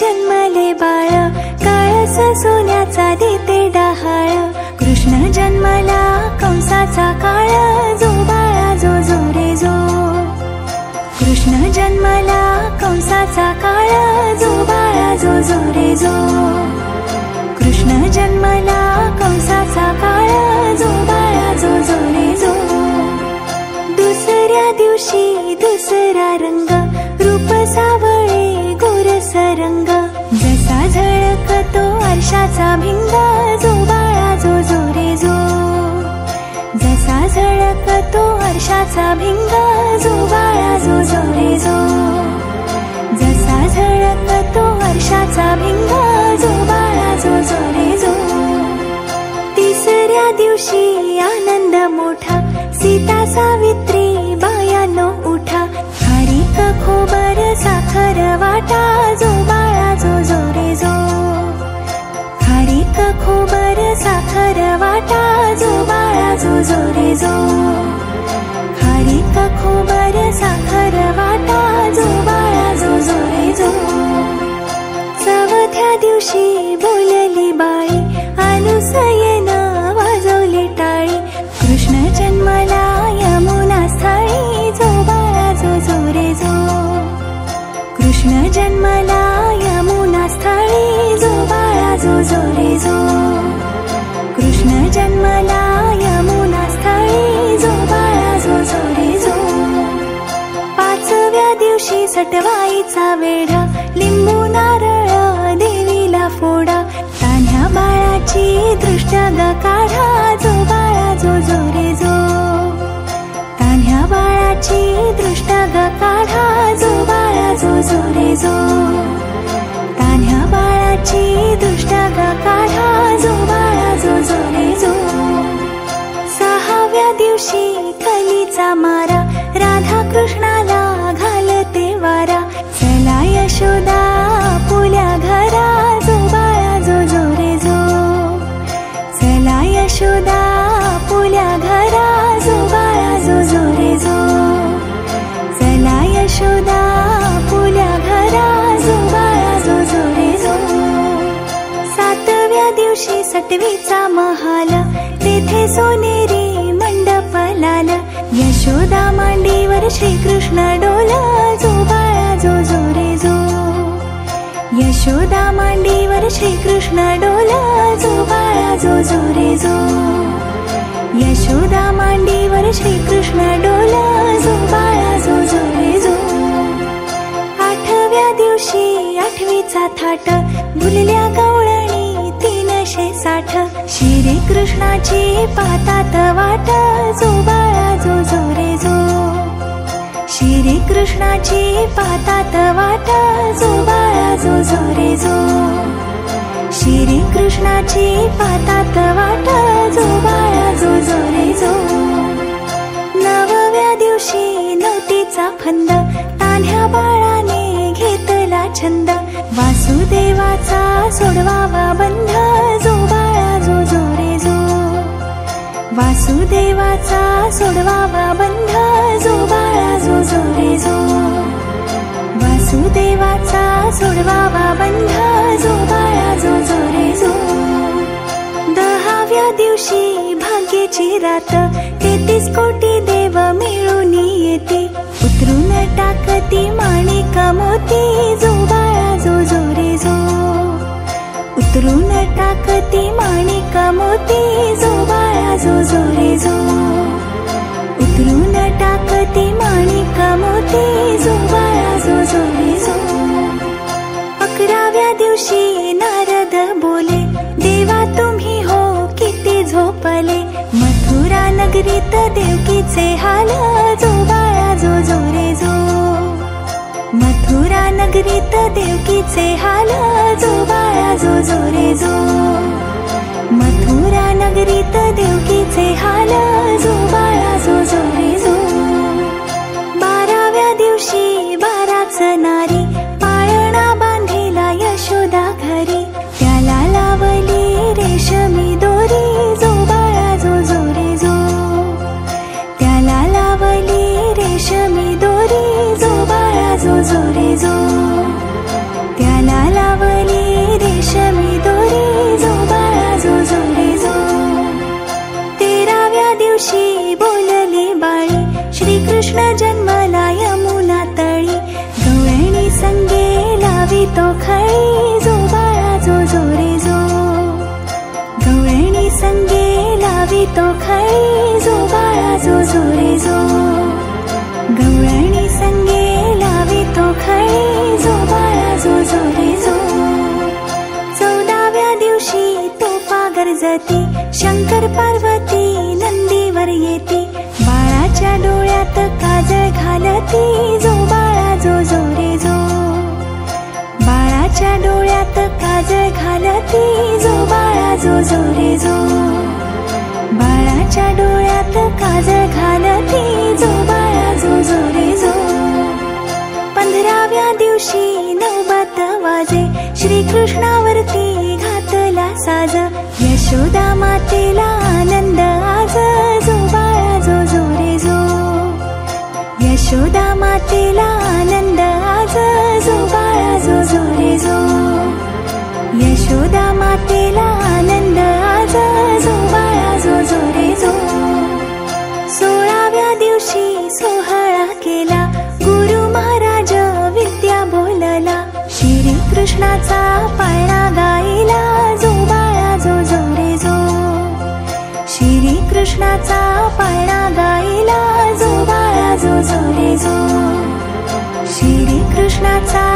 जन्मले बाळ, काळस सोन्याचा देते डहाळ. कृष्ण जन्मला कंसाचा काळ, जो बाळा जो जो रे जो. कृष्ण जन्मला कंसाचा काळ, जो बाळा जो जो रे जो. कृष्ण जन्मला कंसाचा काळ, जो बाळा जो जो रे जो. दुसऱ्या दिवशी दुसरा रंग, रूप सावळे गोरस रंग. जसा झळकतो आरशाचा भिंग, जो बाळा जो जो रे जो. जसा झळकतो आरशाचा भिंग, जो बाळा जो जो रे जो. जसा झळकतो आरशाचा भिंग, जो बाळा जो जो रे जो. तिसऱ्या दिवशी आनंद मोठा, सीता सावित्री बायानो उठा. खारीक खोबर साखर वाटा, जो बाळा जो जो रे जो. खारीक खोबर साखर वाटा, जो बाळा जो जो रे जो. खारीक खोबर साखर वाटा, जो बाळा जो जो रे जो. चौथ्या दिवशी बोलली बाळी, अनुसयेनं वाजवली टाळी. कृष्ण जन्मला यमुना स्थळी, जो बाळा जो जो रे जो. कृष्ण जन्मला यमुना स्थळी, जो बाळा जो जो रे जो. कृष्ण जन्मला यमुना स्थळी, जो बाळा जो जो रे जो. पाचव्या दिवशी सटवाईचा वेढा, लिंबू नारळ देवीला फोडा. तान्ह्या बाळाची दृष्ट ग काढा, जो बाळा जो जो रे जो. तान्ह्या बाळाची दृष्ट ग काढा, जो बाळा जो जो रे जो. तान्ह्या बाळाची दृष्ट ग काढा, जो बाळा जो जो रे जो. सहाव्या दिवशी कलीचा मारा, राधा कृष्णाला घालते वारा. चला यशोदा आपुल्या घरा, जो बाळा जो जो रे जो. चला यशोदा आपुल्या घरा, जो बाळा जो जो रे जो. चला यशोदा आपुल्या घरा, जो बाळा जो जो रे जो. सातव्या दिवशी सटवीचा महाल, तेथे सोनेरी मंडप लाल. यशोदा मांडीवर श्रीकृष्ण डोल, जो बाळा जो जो रे जो. यशोदा मांडीवर श्रीकृष्ण डोल, जो बाळा जो जो रे जो. यशोदा मांडीवर श्रीकृष्ण डोल, जो बाळा जो जो रे जो. आठव्या दिवशी आठवीचा थाट, भुलल्या गवळणी 360. श्री कृष्णाची पातात वाट, जो बाळा जो जो रे जो. श्री कृष्णाची पातात वाट, जो बाळा जो जो रे जो. श्री कृष्णाची पातात वाट, जो बाळा जो जो रे जो. नवव्या दिवशी नवतीचा फंद, तान्ह्या बाळाने घेतला छंद. वासुदेवाचा सोडवावा बंध, जो बाळा जो जो रे जो. वासुदेवाचा सोडवावा बंध, जो बाळा जो जो रे जो. वासुदेवाचा सोडवावा बंध, जो बाळा जो जो रे जो. दहाव्या दिवशी भाग्याची रात, 33 कोटी देव मिळून येते. उतरून टाकती माणिक मोती, जो बाळा जो जो रे जो. उतरून टाकती माणिक मोती, जो बाळा जो जो रे जो. उतरून टाकती माणिक मोती, जो बाळा जो जो रे जो. 11व्या दिवशी नारद बोले, देवा तुम्ही हो किती झोपले. मथुरा नगरीत देवकीचे हाल, जो बाळा जो जो रे जो. मथुरा नगरीत देवकीचे हाल, जो बाळा जो जो रे जो. मथुरा नगरीत देवकीचे हाल, जो बाळा जो जो रे जो. 12व्या दिवशी 12च नारी, पाळणा बांधिला यशोदा घरी. त्याला लावली रेशमी दोरी, जो बाळा जो जो रे जो. त्याला लावली रेशमी दोरी, जो बाळा जो जो रे जो. त्याला लावली लावितो खळी जो बाळा जो जो रे जो गवळणी संगे लावितो खळी जो बाळा जो जो रे जो 14व्या दिवशी तोफा गरजती शंकर पार्वती नंदीवर येती बाळाच्या डोळ्यात काजळ घालती जो बाळा जो जो रे जो बाळाच्या डोळ्यात काजळ घालती जो बाळा जो जो रे जो बाळाच्या डोळ्यात काजळ घालती जो बाळा जो जो रे जो 15व्या दिवशी नवबत वाजे श्रीकृष्णावरती घातला साज यशोदा मातेला आनंद आज जो बाळा जो जो रे जो यशोदा मातेला आनंद आज जो बाळा जो जो रे जो यशोदा मातेला आनंद आज जो बाळा जो जो रे जो 16व्या दिवशी सोहळा केला गुरु महाराज विद्या बोलला श्री कृष्णाचा पाळणा गायला जो बाळा जो जो रे जो श्री कृष्णाचा पाळणा गायला जो बाळा जो जो रे जो श्री कृष्णाचा